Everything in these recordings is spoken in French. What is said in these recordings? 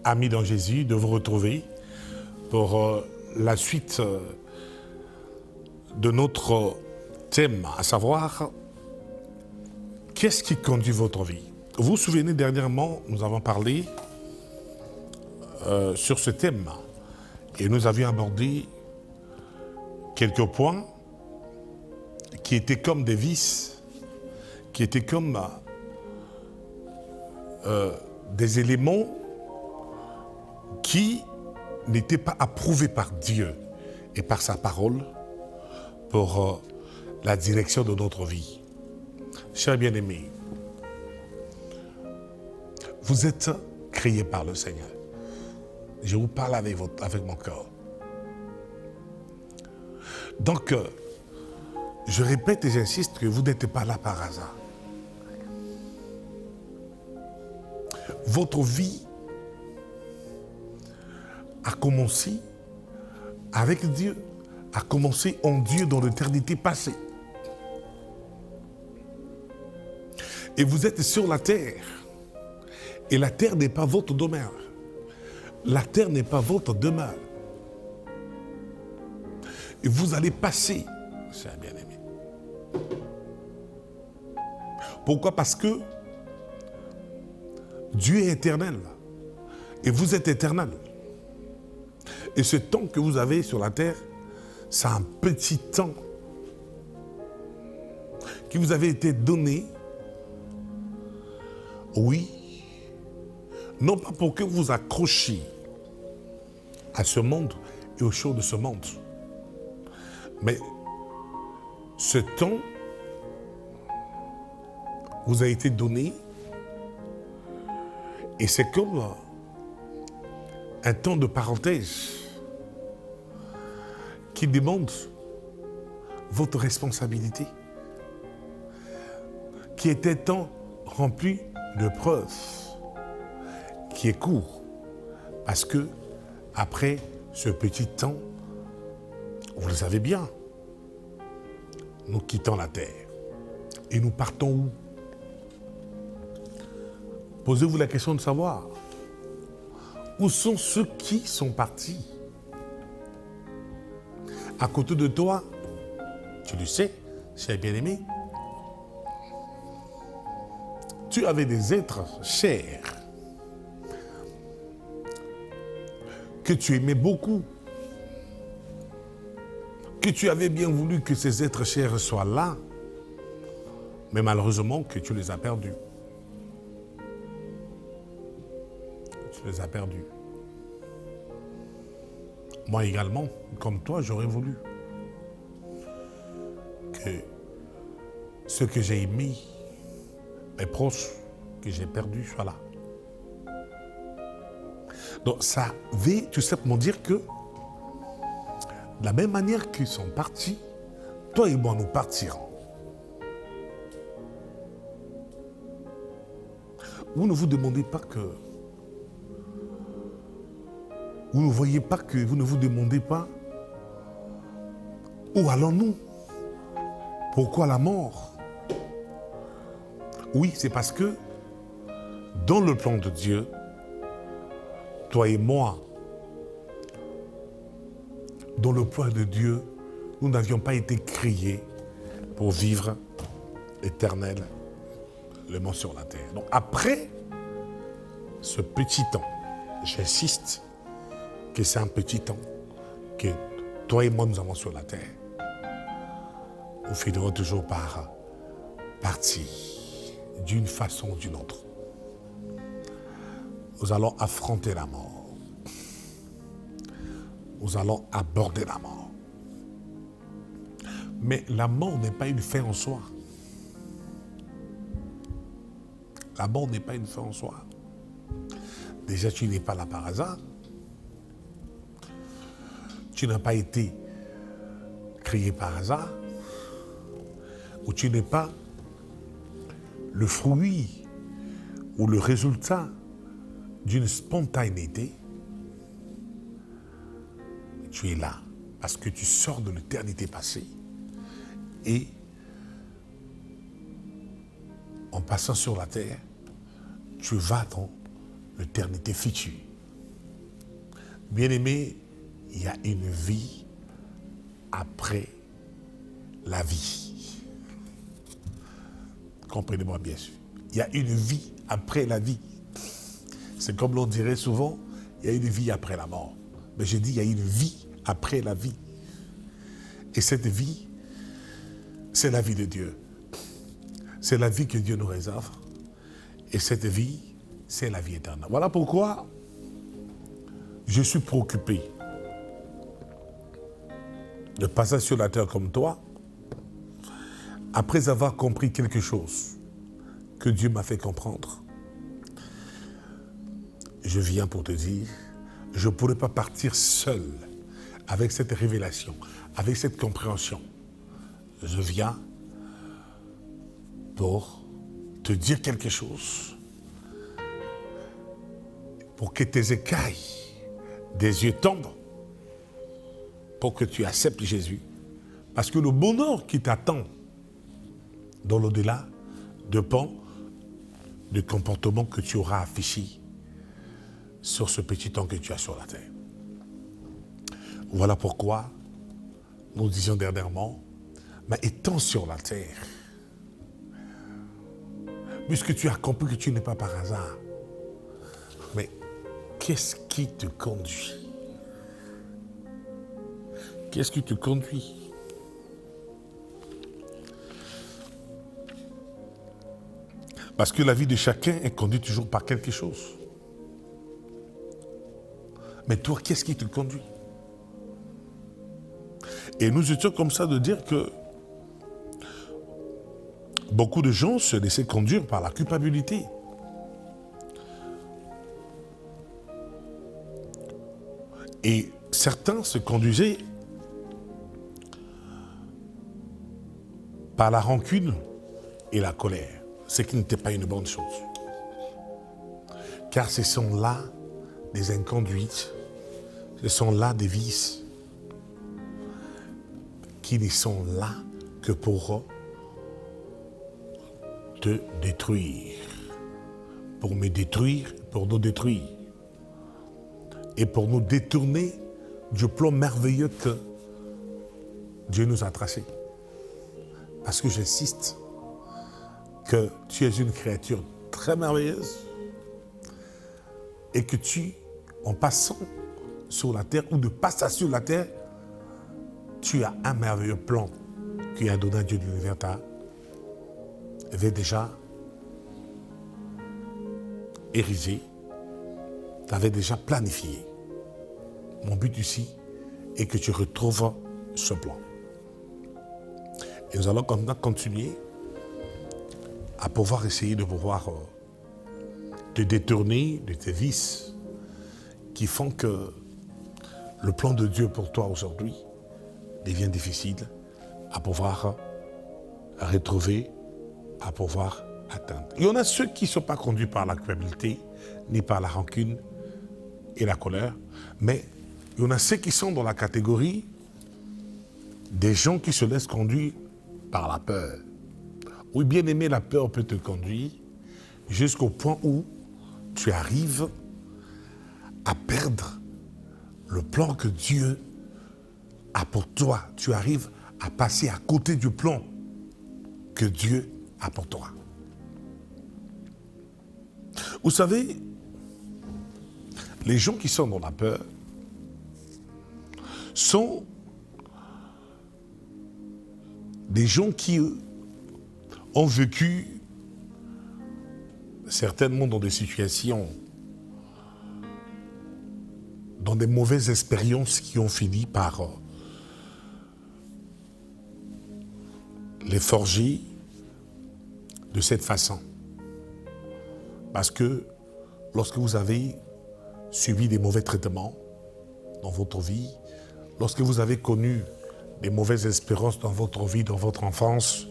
amis dans Jésus, de vous retrouver pour la suite de notre thème, à savoir, qu'est-ce qui conduit votre vie? Vous vous souvenez, dernièrement, nous avons parlé sur ce thème et nous avions abordé quelques points qui étaient comme des vices, qui étaient comme des éléments qui n'étaient pas approuvés par Dieu et par sa parole pour la direction de notre vie. Chers bien-aimés, vous êtes créés par le Seigneur. Je vous parle avec mon cœur. Donc, je répète et j'insiste que vous n'êtes pas là par hasard. Votre vie a commencé avec Dieu, a commencé en Dieu dans l'éternité passée. Et vous êtes sur la terre. Et la terre n'est pas votre demeure. La terre n'est pas votre demeure. Et vous allez passer, chers bien-aimés. Pourquoi? Parce que Dieu est éternel. Et vous êtes éternel. Et ce temps que vous avez sur la terre, c'est un petit temps qui vous avait été donné, oui, non pas pour que vous accrochiez à ce monde et aux choses de ce monde, mais ce temps vous a été donné et c'est comme un temps de parenthèse qui demande votre responsabilité, qui est un temps rempli de preuves, qui est court, parce que après ce petit temps, vous le savez bien, nous quittons la terre et nous partons où? Posez-vous la question de savoir où sont ceux qui sont partis. À côté de toi, tu le sais, cher bien-aimé, tu avais des êtres chers que tu aimais beaucoup, que tu avais bien voulu que ces êtres chers soient là, mais malheureusement que tu les as perdus. Tu les as perdus. Moi également, comme toi, j'aurais voulu que ceux que j'ai aimés, mes proches que j'ai perdus, soient là. Donc ça veut tout simplement dire que de la même manière qu'ils sont partis, toi et moi nous partirons. Vous ne vous demandez pas que... Vous ne voyez pas que... Vous ne vous demandez pas où allons-nous? Pourquoi la mort? Oui, c'est parce que dans le plan de Dieu, toi et moi, dans le plan de Dieu, nous n'avions pas été créés pour vivre éternellement sur la terre. Donc après ce petit temps, j'insiste que c'est un petit temps que toi et moi nous avons sur la terre, nous finirons toujours par partir d'une façon ou d'une autre. Nous allons affronter la mort. Nous allons aborder la mort. Mais la mort n'est pas une fin en soi. La mort n'est pas une fin en soi. Déjà, tu n'es pas là par hasard. Tu n'as pas été créé par hasard. Ou tu n'es pas le fruit ou le résultat d'une spontanéité. Tu es là parce que tu sors de l'éternité passée et en passant sur la terre, tu vas dans l'éternité future. Bien-aimé, il y a une vie après la vie. Comprenez-moi bien sûr. Il y a une vie après la vie. C'est comme l'on dirait souvent, il y a une vie après la mort. Mais je dis, il y a une vie après la vie. Et cette vie, c'est la vie de Dieu. C'est la vie que Dieu nous réserve. Et cette vie, c'est la vie éternelle. Voilà pourquoi je suis préoccupé de passer sur la terre comme toi, après avoir compris quelque chose que Dieu m'a fait comprendre. Je viens pour te dire, je ne pourrais pas partir seul avec cette révélation, avec cette compréhension. Je viens pour te dire quelque chose, pour que tes écailles des yeux tombent, pour que tu acceptes Jésus. Parce que le bonheur qui t'attend dans l'au-delà dépend du comportement que tu auras affiché sur ce petit temps que tu as sur la terre. Voilà pourquoi nous disions dernièrement, mais étant sur la terre, puisque tu as compris que tu n'es pas par hasard, mais qu'est-ce qui te conduit? Qu'est-ce qui te conduit? Parce que la vie de chacun est conduite toujours par quelque chose. Mais toi, qu'est-ce qui te conduit? Et nous étions comme ça de dire que beaucoup de gens se laissaient conduire par la culpabilité. Et certains se conduisaient par la rancune et la colère, ce qui n'était pas une bonne chose. Car ce sont là des inconduites, ce sont là des vices qui ne sont là que pour te détruire, pour me détruire, pour nous détruire, et pour nous détourner du plan merveilleux que Dieu nous a tracé. Parce que j'insiste que tu es une créature très merveilleuse et que tu, en passant sur la terre ou de passant sur la terre, tu as un merveilleux plan qui a donné à Dieu de l'univers avait déjà érigé, t'avais déjà planifié. Mon but ici est que tu retrouves ce plan. Et nous allons maintenant continuer à pouvoir essayer de pouvoir te détourner de tes vices qui font que le plan de Dieu pour toi aujourd'hui devient difficile à pouvoir retrouver, à pouvoir atteindre. Il y en a ceux qui ne sont pas conduits par la culpabilité, ni par la rancune et la colère, mais il y en a ceux qui sont dans la catégorie des gens qui se laissent conduire par la peur. Oui, bien aimé, la peur peut te conduire jusqu'au point où tu arrives à perdre le plan que Dieu a pour toi. Tu arrives à passer à côté du plan que Dieu a pour toi. Vous savez, les gens qui sont dans la peur sont des gens qui ont vécu certainement dans des situations, dans des mauvaises expériences qui ont fini par les forger de cette façon. Parce que lorsque vous avez subi des mauvais traitements dans votre vie, lorsque vous avez connu des mauvaises expériences dans votre vie, dans votre enfance,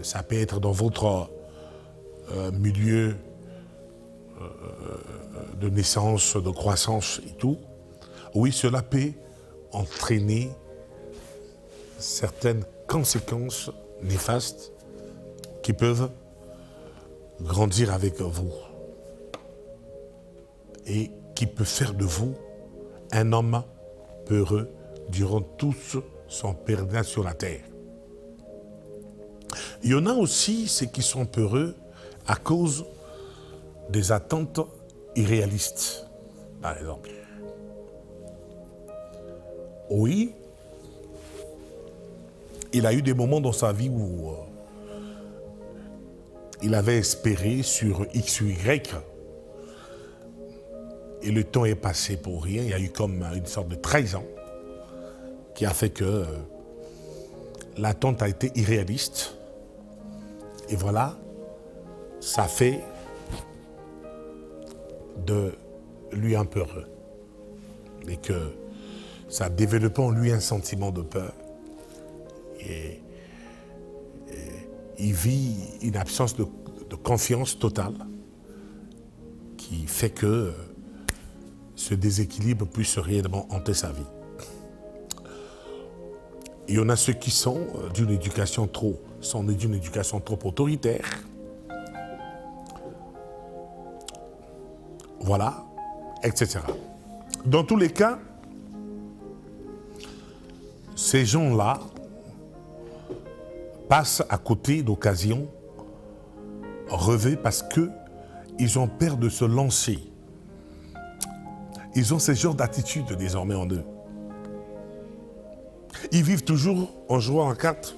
ça peut être dans votre milieu de naissance, de croissance et tout, oui, cela peut entraîner certaines conséquences néfastes qui peuvent grandir avec vous. Et qui peut faire de vous un homme peureux durant toute son pèlerinage sur la terre. Il y en a aussi ceux qui sont peureux à cause des attentes irréalistes, par exemple. Oui, il a eu des moments dans sa vie où il avait espéré sur X ou Y, et le temps est passé pour rien. Il y a eu comme une sorte de trahison qui a fait que l'attente a été irréaliste. Et voilà, ça fait de lui un peu heureux. Et que ça a développé en lui un sentiment de peur. Et il vit une absence de confiance totale qui fait que ce déséquilibre puisse réellement hanter sa vie. Il y en a ceux qui sont d'une éducation trop autoritaire. Voilà, etc. Dans tous les cas, ces gens-là passent à côté d'occasions rêvées parce qu'ils ont peur de se lancer. Ils ont ce genre d'attitude désormais en eux. Ils vivent toujours en jouant en carte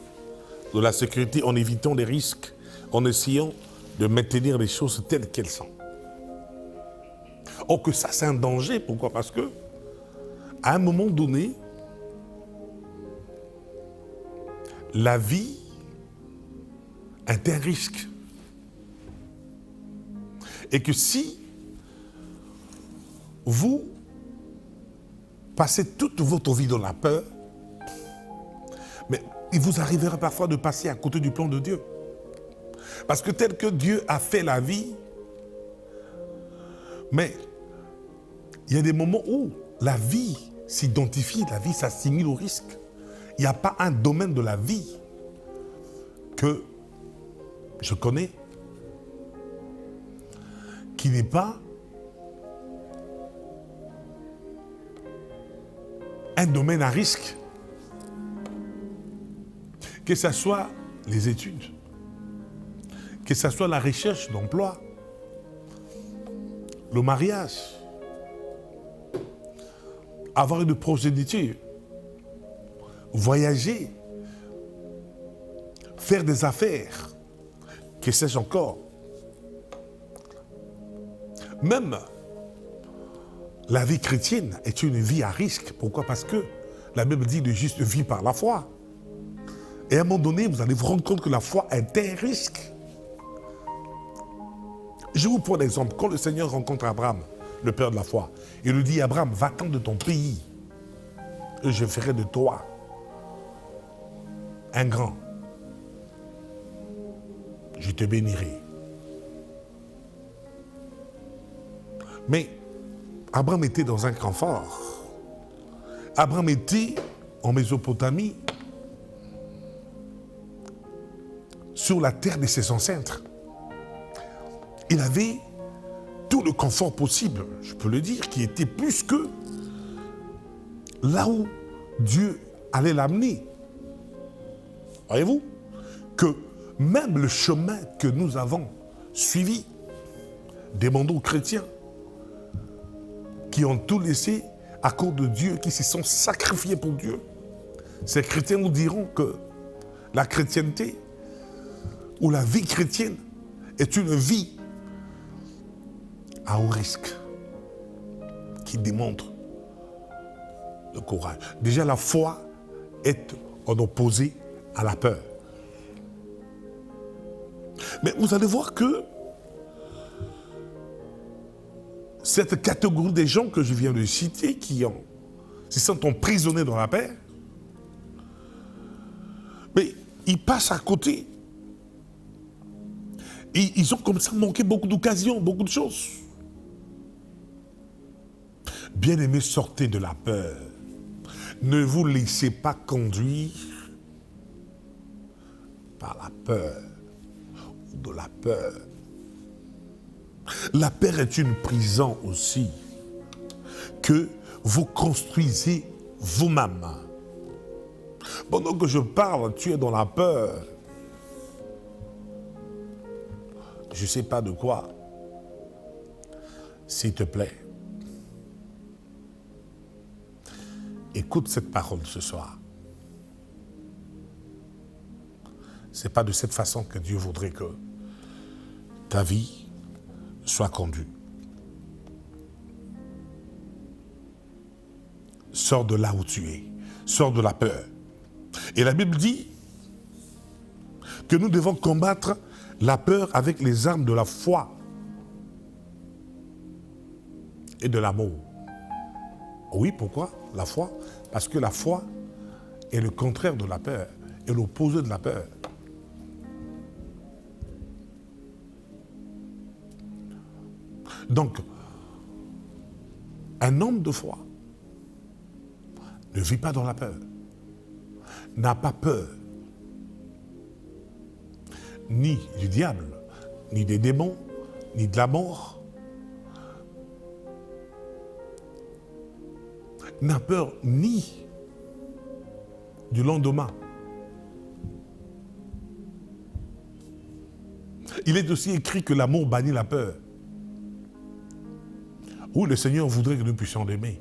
de la sécurité, en évitant les risques, en essayant de maintenir les choses telles qu'elles sont. Or que ça, c'est un danger. Pourquoi? Parce que, à un moment donné, la vie est un risque. Et que si vous passez toute votre vie dans la peur, mais il vous arrivera parfois de passer à côté du plan de Dieu. Parce que tel que Dieu a fait la vie, mais il y a des moments où la vie s'identifie, la vie s'assimile au risque. Il n'y a pas un domaine de la vie que je connais qui n'est pas un domaine à risque. Que ce soit les études, que ce soit la recherche d'emploi, le mariage, avoir une progéniture, voyager, faire des affaires, que sais-je encore. Même la vie chrétienne est une vie à risque. Pourquoi? Parce que la Bible dit le juste vit par la foi. Et à un moment donné, vous allez vous rendre compte que la foi est un risque. Je vous prends l'exemple. Quand le Seigneur rencontre Abraham, le père de la foi, il lui dit: Abraham, va-t'en de ton pays et je ferai de toi un grand. Je te bénirai. Mais Abraham était dans un camp fort. Abraham était en Mésopotamie, sur la terre de ses ancêtres. Il avait tout le confort possible, je peux le dire, qui était plus que là où Dieu allait l'amener. Voyez-vous que même le chemin que nous avons suivi, demandons aux chrétiens qui ont tout laissé à cause de Dieu, qui se sont sacrifiés pour Dieu, ces chrétiens nous diront que la chrétienté ou la vie chrétienne est une vie à haut risque qui démontre le courage. Déjà, la foi est en opposé à la peur. Mais vous allez voir que cette catégorie des gens que je viens de citer, qui se sentent emprisonnés dans la peur, mais ils passent à côté. Et ils ont comme ça manqué beaucoup d'occasions, beaucoup de choses. Bien-aimés, sortez de la peur. Ne vous laissez pas conduire par la peur ou de la peur. La peur est une prison aussi. que vous construisez vous-même. Pendant que je parle, tu es dans la peur. Je ne sais pas de quoi. S'il te plaît, écoute cette parole ce soir. Ce n'est pas de cette façon que Dieu voudrait que ta vie soit conduite. Sors de là où tu es. Sors de la peur. Et la Bible dit que nous devons combattre la peur avec les armes de la foi et de l'amour. Oui, pourquoi la foi? Parce que la foi est le contraire de la peur, est l'opposé de la peur. Donc, un homme de foi ne vit pas dans la peur, n'a pas peur, ni du diable, ni des démons, ni de la mort, n'a peur ni du lendemain. Il est aussi écrit que l'amour bannit la peur. Oui, le Seigneur voudrait que nous puissions l'aimer.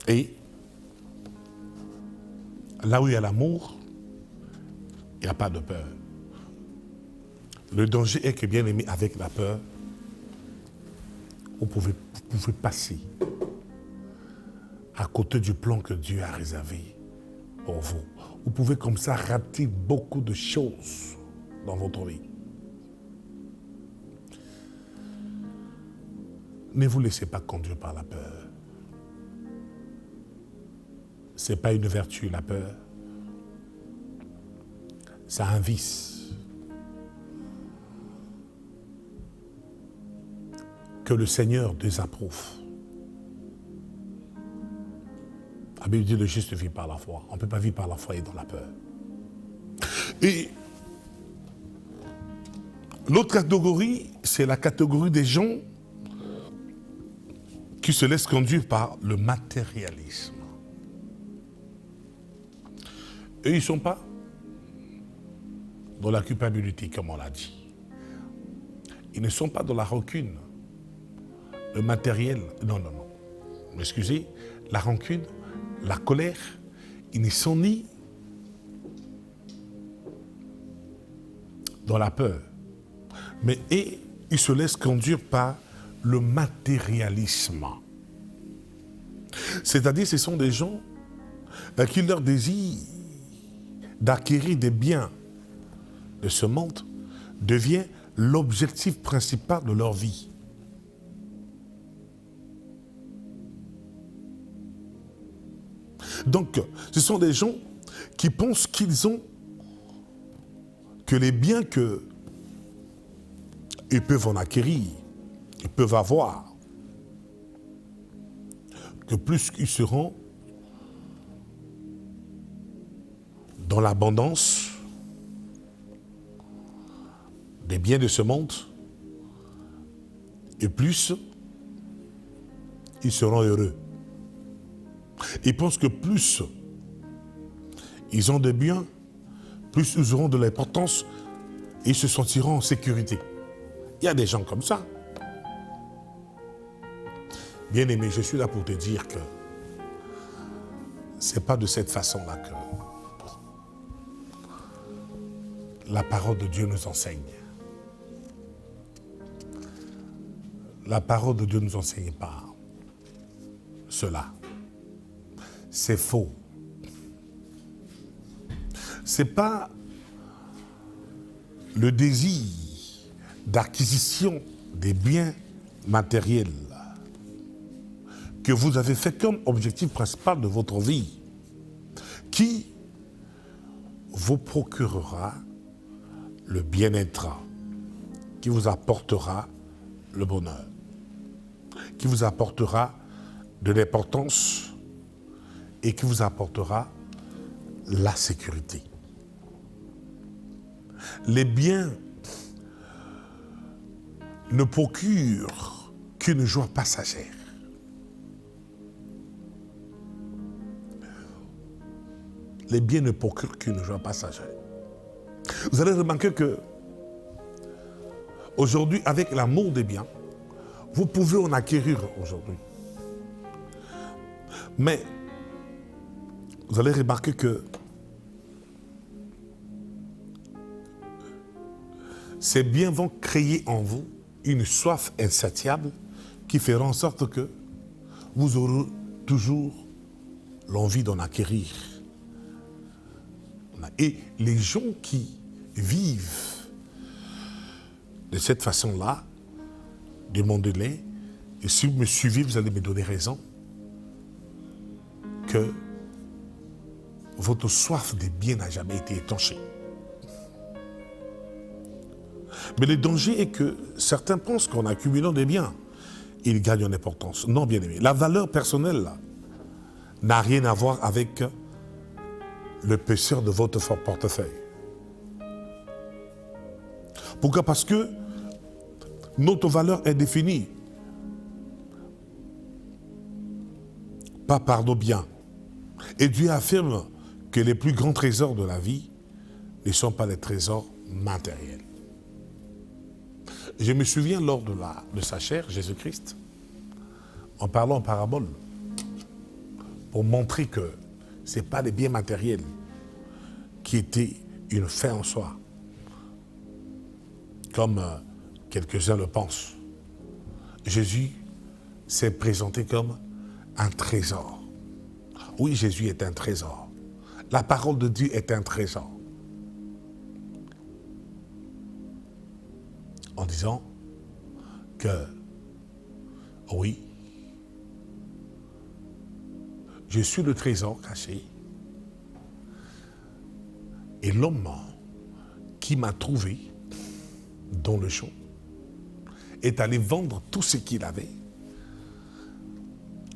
Et là où il y a l'amour, il n'y a pas de peur. Le danger est que, bien aimé, avec la peur, vous pouvez passer à côté du plan que Dieu a réservé pour vous. Vous pouvez comme ça rater beaucoup de choses dans votre vie. Ne vous laissez pas conduire par la peur. Ce n'est pas une vertu, la peur. C'est un vice que le Seigneur désapprouve. La Bible dit le juste vit par la foi. On ne peut pas vivre par la foi et dans la peur. Et l'autre catégorie, c'est la catégorie des gens qui se laissent conduire par le matérialisme. Eux, ils ne sont pas dans la culpabilité, comme on l'a dit. Ils ne sont pas dans la rancune. Le matériel, non. Excusez, la rancune, la colère, ils ne sont ni dans la peur. Mais ils se laissent conduire par le matérialisme. C'est-à-dire, ce sont des gens qui leur désir d'acquérir des biens de ce monde devient l'objectif principal de leur vie. Donc, ce sont des gens qui pensent qu'ils ont, que les biens qu'ils peuvent en acquérir, ils peuvent avoir, que plus ils seront dans l'abondance des biens de ce monde, et plus ils seront heureux. Ils pensent que plus ils ont de biens, plus ils auront de l'importance et ils se sentiront en sécurité. Il y a des gens comme ça. Bien-aimé, je suis là pour te dire que ce n'est pas de cette façon-là que la parole de Dieu nous enseigne. La parole de Dieu ne nous enseigne pas cela. C'est faux. Ce n'est pas le désir d'acquisition des biens matériels que vous avez fait comme objectif principal de votre vie qui vous procurera le bien-être, qui vous apportera le bonheur, qui vous apportera de l'importance et qui vous apportera la sécurité. Les biens ne procurent qu'une joie passagère. Les biens ne procurent qu'une joie passagère. Vous allez remarquer que aujourd'hui, avec l'amour des biens, vous pouvez en acquérir aujourd'hui. Mais vous allez remarquer que ces biens vont créer en vous une soif insatiable qui fera en sorte que vous aurez toujours l'envie d'en acquérir. Et les gens qui vivent de cette façon-là, demandez-les, et si vous me suivez, vous allez me donner raison, que votre soif des biens n'a jamais été étanchée. Mais le danger est que certains pensent qu'en accumulant des biens, ils gagnent en importance. Non, bien aimé. La valeur personnelle là, n'a rien à voir avec l'épaisseur de votre portefeuille. Pourquoi? Parce que notre valeur est définie pas par nos biens. Et Dieu affirme que les plus grands trésors de la vie ne sont pas les trésors matériels. Je me souviens lors de sa chair, Jésus-Christ, en parlant en parabole, pour montrer que ce n'est pas les biens matériels qui étaient une fin en soi, comme quelques-uns le pensent. Jésus s'est présenté comme un trésor. Oui, Jésus est un trésor. La parole de Dieu est un trésor. En disant que, oui, je suis le trésor caché. Et l'homme qui m'a trouvé dans le champ est allé vendre tout ce qu'il avait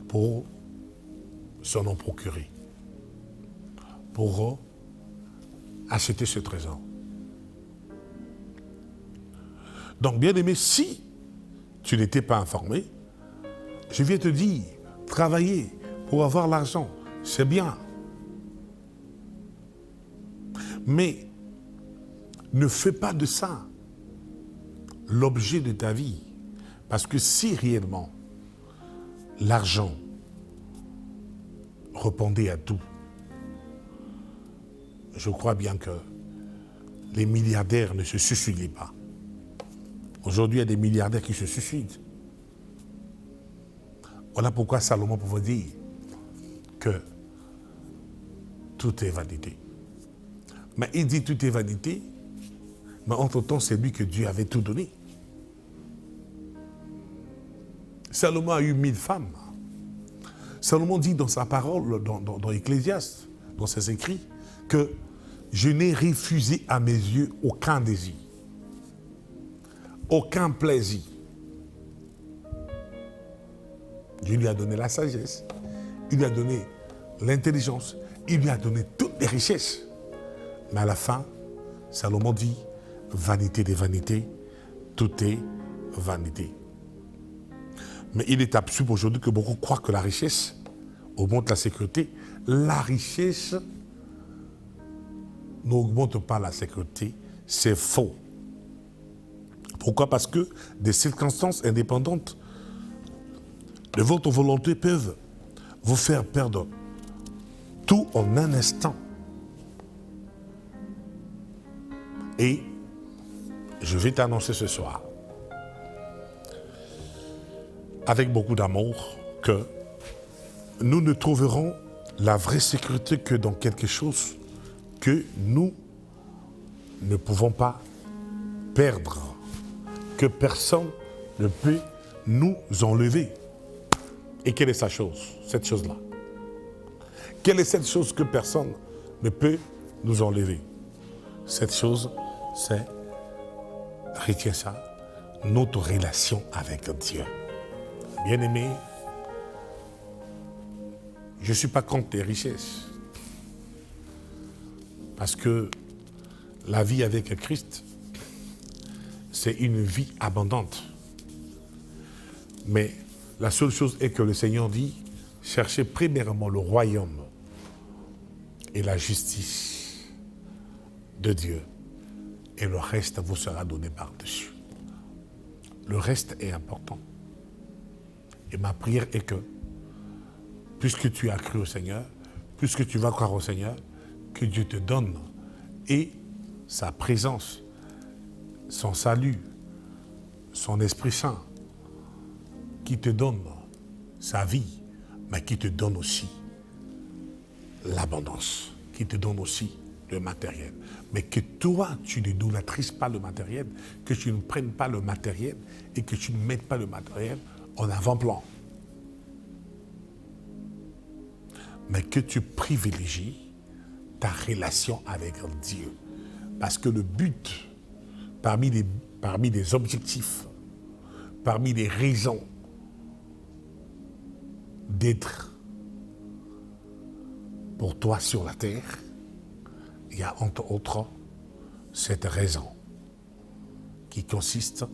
pour s'en en procurer, pour acheter ce trésor. Donc, bien aimé, si tu n'étais pas informé, je viens te dire, travailler pour avoir l'argent, c'est bien. Mais ne fais pas de ça l'objet de ta vie. Parce que si réellement l'argent répondait à tout, je crois bien que les milliardaires ne se suicidaient pas. Aujourd'hui, il y a des milliardaires qui se suicident. Voilà pourquoi Salomon pouvait dire que tout est vanité. Mais il dit tout est vanité, mais entre-temps, c'est lui que Dieu avait tout donné. Salomon a eu 1000 femmes. Salomon dit dans sa parole, dans Ecclésiaste, dans ses écrits, que je n'ai refusé à mes yeux aucun désir, aucun plaisir. Dieu lui a donné la sagesse, il lui a donné l'intelligence, il lui a donné toutes les richesses. Mais à la fin, Salomon dit, vanité des vanités, tout est vanité. Mais il est absurde aujourd'hui que beaucoup croient que la richesse augmente la sécurité. La richesse n'augmente pas la sécurité, c'est faux. Pourquoi? Parce que des circonstances indépendantes de votre volonté peuvent vous faire perdre tout en un instant. Et je vais t'annoncer ce soir, avec beaucoup d'amour, que nous ne trouverons la vraie sécurité que dans quelque chose que nous ne pouvons pas perdre, que personne ne peut nous enlever. Et quelle est sa chose, cette chose-là? Quelle est cette chose que personne ne peut nous enlever? Cette chose, c'est, retiens ça, notre relation avec Dieu. Bien-aimé, je ne suis pas contre les richesses. Parce que la vie avec Christ, c'est une vie abondante. Mais la seule chose est que le Seigneur dit, cherchez premièrement le royaume et la justice de Dieu. Et le reste vous sera donné par-dessus. Le reste est important. Et ma prière est que, puisque tu as cru au Seigneur, puisque tu vas croire au Seigneur, que Dieu te donne et sa présence, son salut, son Esprit Saint, qui te donne sa vie, mais qui te donne aussi l'abondance, qui te donne aussi le matériel. Mais que toi, tu n'idolâtrises pas le matériel, que tu ne prennes pas le matériel et que tu ne mettes pas le matériel en avant-plan. Mais que tu privilégies ta relation avec Dieu. Parce que le but, parmi les objectifs, parmi les raisons d'être pour toi sur la terre, il y a entre autres cette raison qui consiste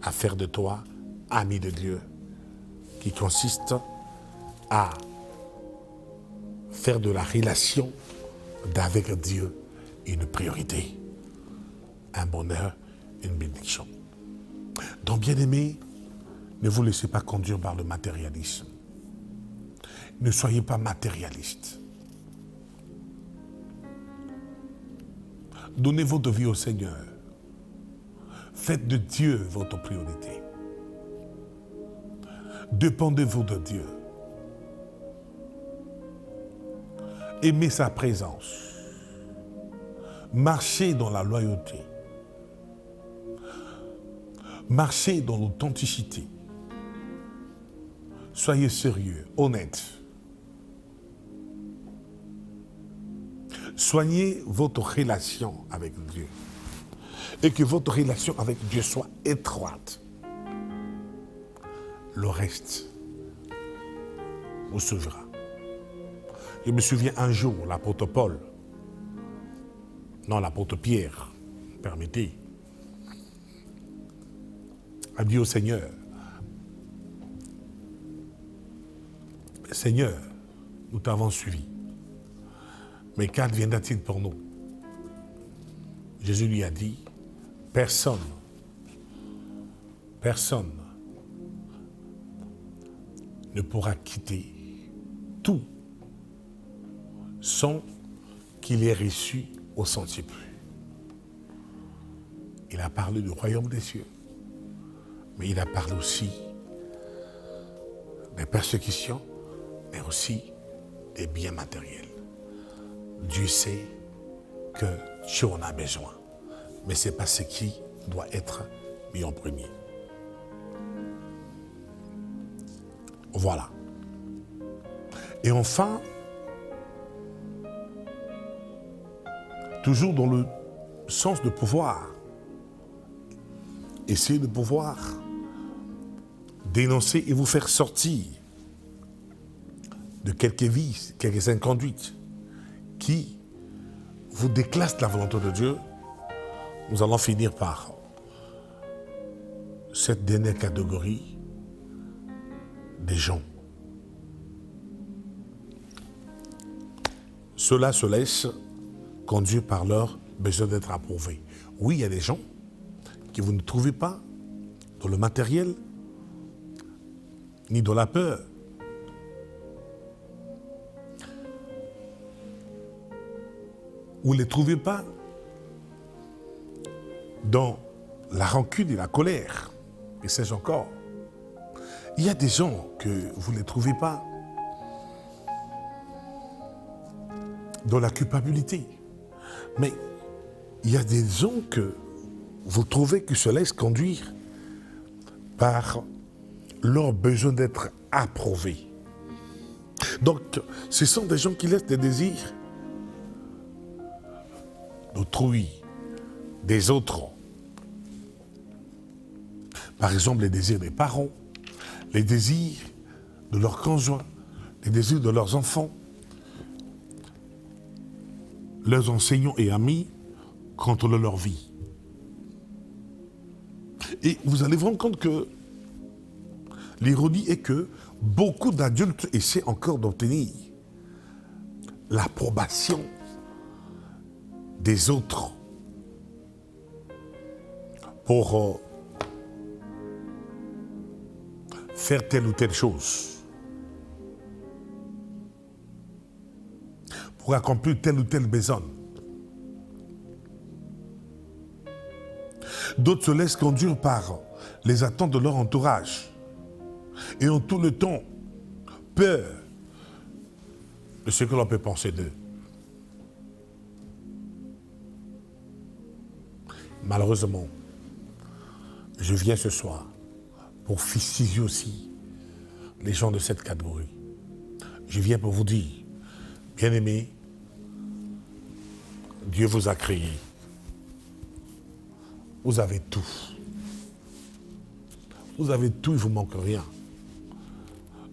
à faire de toi ami de Dieu, qui consiste à faire de la relation d'avec Dieu une priorité, un bonheur, une bénédiction. Donc, bien-aimés, ne vous laissez pas conduire par le matérialisme. Ne soyez pas matérialistes. Donnez votre vie au Seigneur. Faites de Dieu votre priorité. Dépendez-vous de Dieu. Aimez sa présence. Marchez dans la loyauté. Marchez dans l'authenticité. Soyez sérieux, honnête. Soignez votre relation avec Dieu. Et que votre relation avec Dieu soit étroite. Le reste vous suivra. Je me souviens un jour, l'apôtre Paul, non, l'apôtre Pierre, permettez, a dit au Seigneur, Seigneur, nous t'avons suivi, mais qu'adviendra-t-il pour nous? Jésus lui a dit, personne ne pourra quitter tout sans qu'il ait reçu au centuple. Il a parlé du royaume des cieux, mais il a parlé aussi des persécutions, mais aussi des biens matériels. Dieu sait que tu en as besoin, mais ce n'est pas ce qui doit être mis en premier. Voilà. Et enfin, toujours dans le sens de pouvoir, essayez de pouvoir dénoncer et vous faire sortir de quelques vices, quelques inconduites qui vous déclassent de la volonté de Dieu. Nous allons finir par cette dernière catégorie des gens. Ceux-là se laissent conduire par leur besoin d'être approuvés. Oui, il y a des gens que vous ne trouvez pas dans le matériel, ni dans la peur. Vous ne les trouvez pas dans la rancune et la colère, et sais-je encore. Il y a des gens que vous ne les trouvez pas dans la culpabilité. Mais il y a des gens que vous trouvez qui se laissent conduire par leur besoin d'être approuvés. Donc, ce sont des gens qui laissent des désirs d'autrui, des autres. Par exemple, les désirs des parents, les désirs de leurs conjoints, les désirs de leurs enfants, leurs enseignants et amis contrôlent leur vie. Et vous allez vous rendre compte que L'ironie est que beaucoup d'adultes essaient encore d'obtenir l'approbation des autres pour faire telle ou telle chose, pour accomplir telle ou telle besogne. D'autres se laissent conduire par les attentes de leur entourage et ont tout le temps peur de ce que l'on peut penser d'eux. Malheureusement, je viens ce soir pour fustiger aussi les gens de cette catégorie. Je viens pour vous dire, bien-aimés, Dieu vous a créé. Vous avez tout. Vous avez tout, il ne vous manque rien.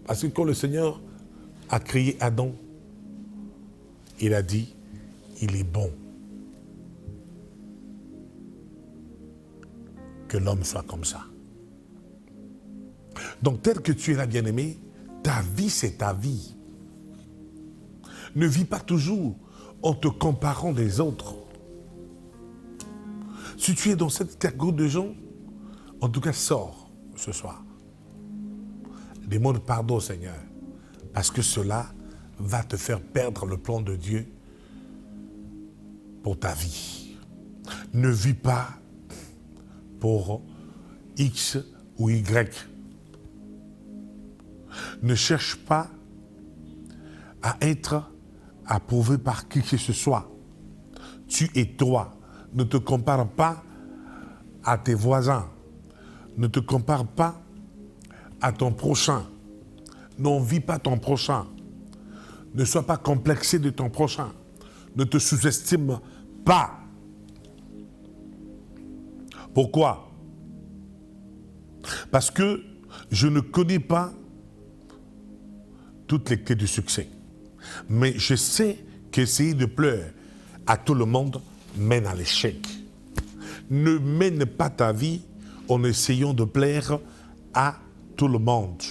Parce que quand le Seigneur a créé Adam, il a dit, il est bon que l'homme soit comme ça. Donc, tel que tu es là, bien-aimé, ta vie, c'est ta vie. Ne vis pas toujours en te comparant des autres. Si tu es dans cette catégorie de gens, en tout cas, sors ce soir. Demande pardon au Seigneur, parce que cela va te faire perdre le plan de Dieu pour ta vie. Ne vis pas pour X ou Y. Ne cherche pas à être approuvé par qui que ce soit. Tu es toi. Ne te compare pas à tes voisins. Ne te compare pas à ton prochain. N'envie pas ton prochain. Ne sois pas complexé de ton prochain. Ne te sous-estime pas. Pourquoi? Parce que je ne connais pas toutes les clés du succès. Mais je sais qu'essayer de plaire à tout le monde mène à l'échec. Ne mène pas ta vie en essayant de plaire à tout le monde.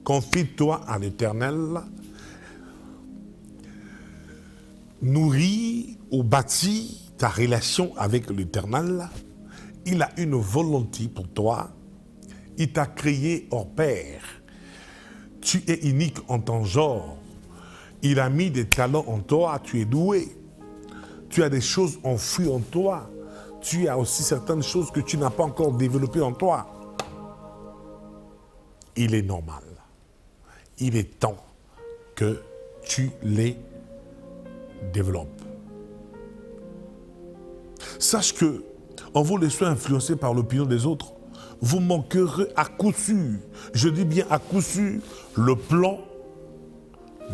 Confie-toi à l'Éternel. Nourris ou bâtis ta relation avec l'Éternel. Il a une volonté pour toi. Il t'a créé hors pair. Tu es unique en ton genre. Il a mis des talents en toi. Tu es doué. Tu as des choses enfouies en toi. Tu as aussi certaines choses que tu n'as pas encore développées en toi. Il est normal. Il est temps que tu les développes. Sache que, en vous laissant influencer par l'opinion des autres, vous manquerez à coup sûr, je dis bien à coup sûr, le plan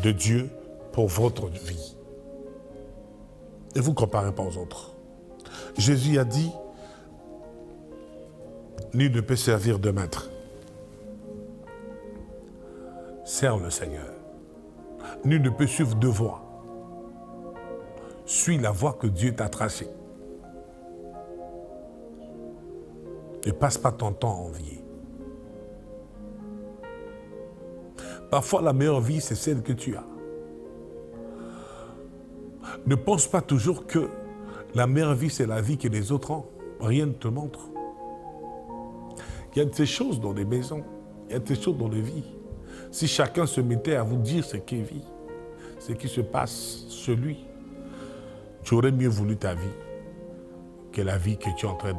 de Dieu pour votre vie. Ne vous comparez pas aux autres. Jésus a dit, nul ne peut servir de maître. Serve le Seigneur. Nul ne peut suivre deux voies. Suis la voie que Dieu t'a tracée. Ne passe pas ton temps à envier. Parfois, la meilleure vie, c'est celle que tu as. Ne pense pas toujours que la meilleure vie, c'est la vie que les autres ont. Rien ne te montre. Il y a de ces choses dans les maisons. Il y a de ces choses dans les vies. Si chacun se mettait à vous dire ce qu'il vit, ce qui se passe chez lui, tu aurais mieux voulu ta vie que la vie que tu es en train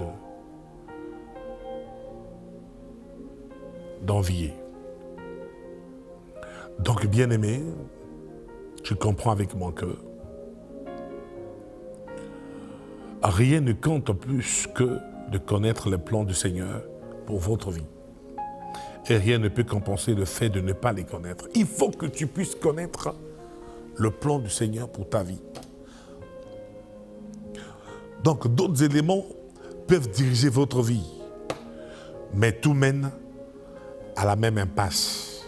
d'envier. Donc, bien-aimé, tu comprends avec mon cœur. Rien ne compte plus que de connaître les plans du Seigneur pour votre vie. Et rien ne peut compenser le fait de ne pas les connaître. Il faut que tu puisses connaître le plan du Seigneur pour ta vie. Donc, d'autres éléments peuvent diriger votre vie. Mais tout mène à la même impasse.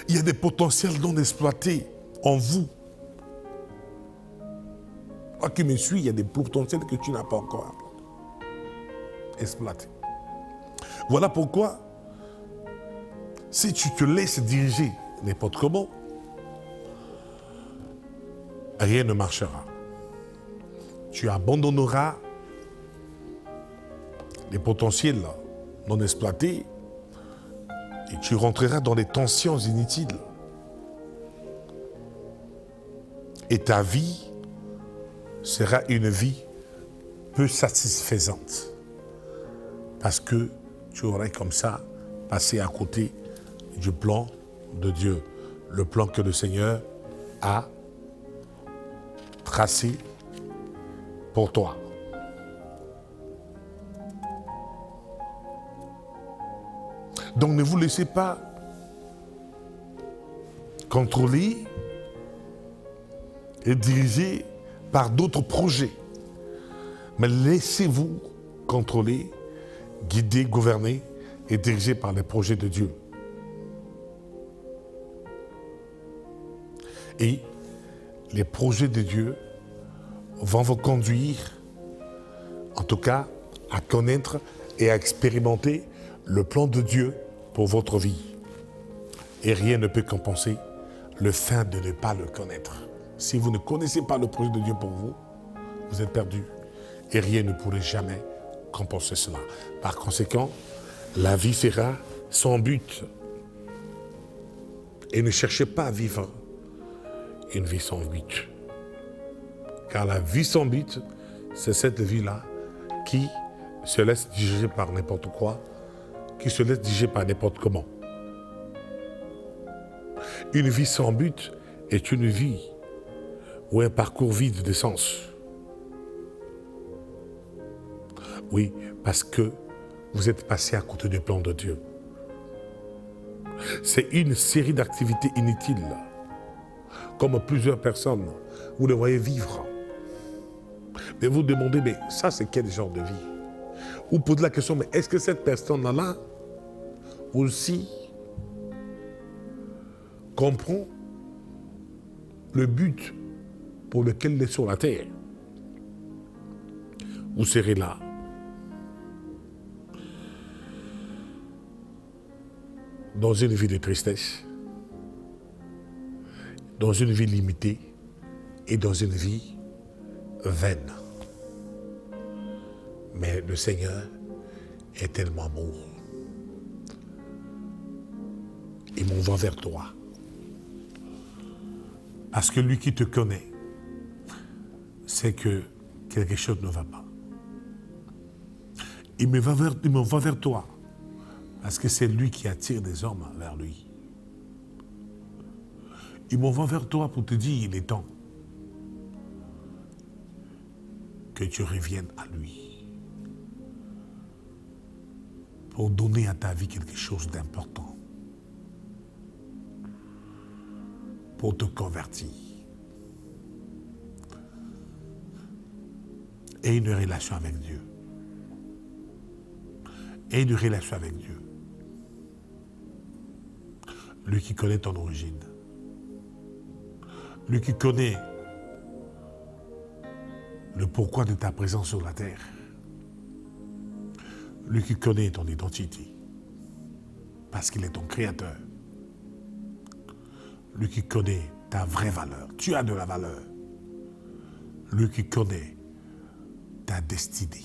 Il y a des potentiels non exploités en vous. Toi qui me suis, il y a des potentiels que tu n'as pas encore exploités. Voilà pourquoi, si tu te laisses diriger n'importe comment, rien ne marchera. Tu abandonneras les potentiels non exploités et tu rentreras dans des tensions inutiles. Et ta vie sera une vie peu satisfaisante parce que tu aurais comme ça passé à côté du plan de Dieu, le plan que le Seigneur a tracé pour toi. Donc ne vous laissez pas contrôler et diriger par d'autres projets, mais laissez-vous contrôler, guider, gouverner et diriger par les projets de Dieu. Et les projets de Dieu vont vous conduire, en tout cas, à connaître et à expérimenter le plan de Dieu pour votre vie. Et rien ne peut compenser le fait de ne pas le connaître. Si vous ne connaissez pas le projet de Dieu pour vous, vous êtes perdu. Et rien ne pourrait jamais compenser cela. Par conséquent, la vie sera sans but. Et ne cherchez pas à vivre une vie sans but. Car la vie sans but, c'est cette vie-là qui se laisse diriger par n'importe quoi, qui se laisse diriger par n'importe comment. Une vie sans but est une vie ou un parcours vide de sens. Oui, parce que vous êtes passé à côté du plan de Dieu. C'est une série d'activités inutiles, comme plusieurs personnes, vous les voyez vivre. Mais vous demandez, mais ça c'est quel genre de vie? Vous posez la question, mais est-ce que cette personne-là aussi comprend le but pour lequel elle est sur la terre? Vous serez là. Dans une vie de tristesse, dans une vie limitée et dans une vie vaine. Mais le Seigneur est tellement beau. Il m'envoie vers toi. Parce que lui qui te connaît, sait que quelque chose ne va pas. Il m'envoie vers toi. Parce que c'est lui qui attire des hommes vers lui. Il m'envoie vers toi pour te dire, il est temps que tu reviennes à lui. Pour donner à ta vie quelque chose d'important. Pour te convertir. Et une relation avec Dieu. Et une relation avec Dieu. Lui qui connaît ton origine. Lui qui connaît le pourquoi de ta présence sur la terre. Lui qui connaît ton identité. Parce qu'il est ton créateur. Lui qui connaît ta vraie valeur. Tu as de la valeur. Lui qui connaît ta destinée.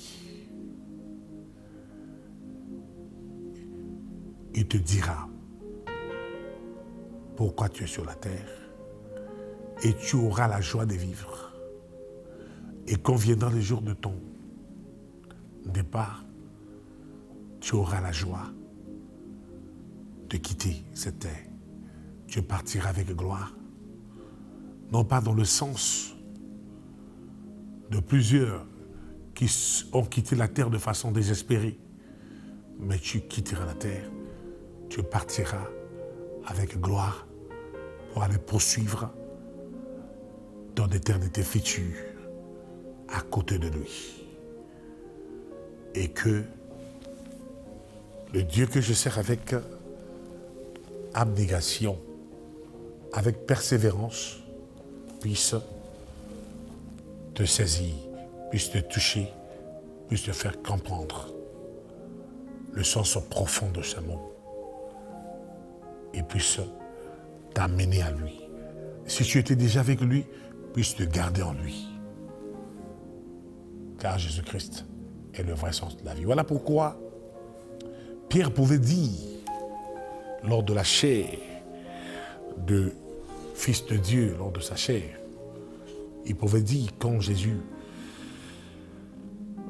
Il te dira pourquoi tu es sur la terre et tu auras la joie de vivre. Et quand viendra le jour de ton départ, tu auras la joie de quitter cette terre. Tu partiras avec gloire, non pas dans le sens de plusieurs qui ont quitté la terre de façon désespérée, mais tu quitteras la terre, tu partiras avec gloire pour aller poursuivre ton éternité future à côté de lui. Et que le Dieu que je sers avec abnégation, avec persévérance, puisse te saisir, puisse te toucher, puisse te faire comprendre le sens profond de ce mot et puisse t'amener à lui. Si tu étais déjà avec lui, puisse te garder en lui. Car Jésus-Christ est le vrai sens de la vie. Voilà pourquoi Pierre pouvait dire, lors de la chair de Fils de Dieu, lors de sa chair, il pouvait dire, quand Jésus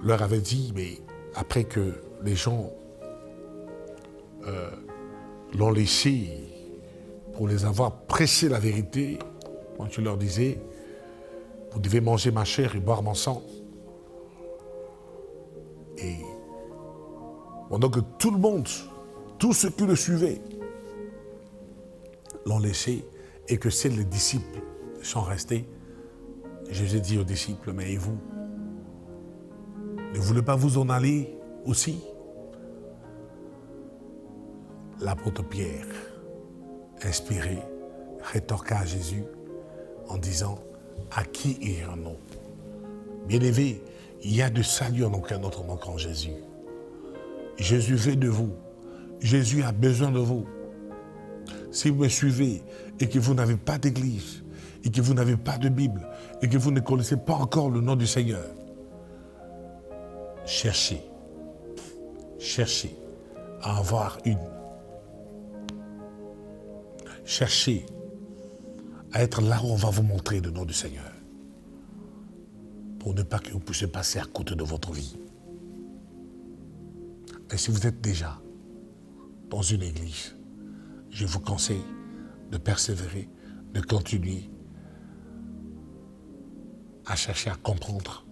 leur avait dit, mais après que les gens l'ont laissé pour les avoir pressé la vérité, quand tu leur disais, vous devez manger ma chair et boire mon sang. Et pendant que tout le monde, tous ceux qui le suivaient, l'ont laissé et que seuls les disciples sont restés, Jésus dit aux disciples, mais et vous? Ne voulez pas vous en aller aussi? L'apôtre Pierre, inspiré, rétorqua à Jésus en disant, à qui irons-nous? Bien-aimés, il y a de salut en aucun autre nom qu'en Jésus. Jésus veut de vous. Jésus a besoin de vous. Si vous me suivez et que vous n'avez pas d'église, et que vous n'avez pas de Bible, et que vous ne connaissez pas encore le nom du Seigneur, cherchez à avoir une. Cherchez à être là où on va vous montrer le nom du Seigneur, pour ne pas que vous puissiez passer à côté de votre vie. Et si vous êtes déjà dans une église, je vous conseille de persévérer, de continuer à chercher à comprendre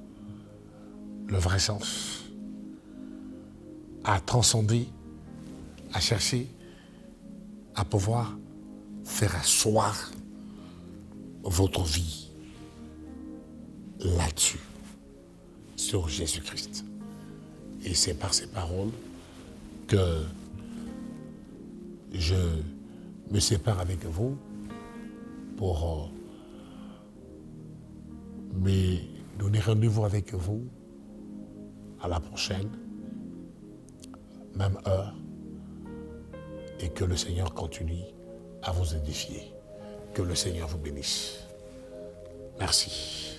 le vrai sens, à transcender, à chercher à pouvoir faire asseoir votre vie là-dessus, sur Jésus-Christ. Et c'est par ces paroles que je me sépare avec vous pour me donner rendez-vous avec vous à la prochaine, même heure, et que le Seigneur continue à vous édifier. Que le Seigneur vous bénisse. Merci.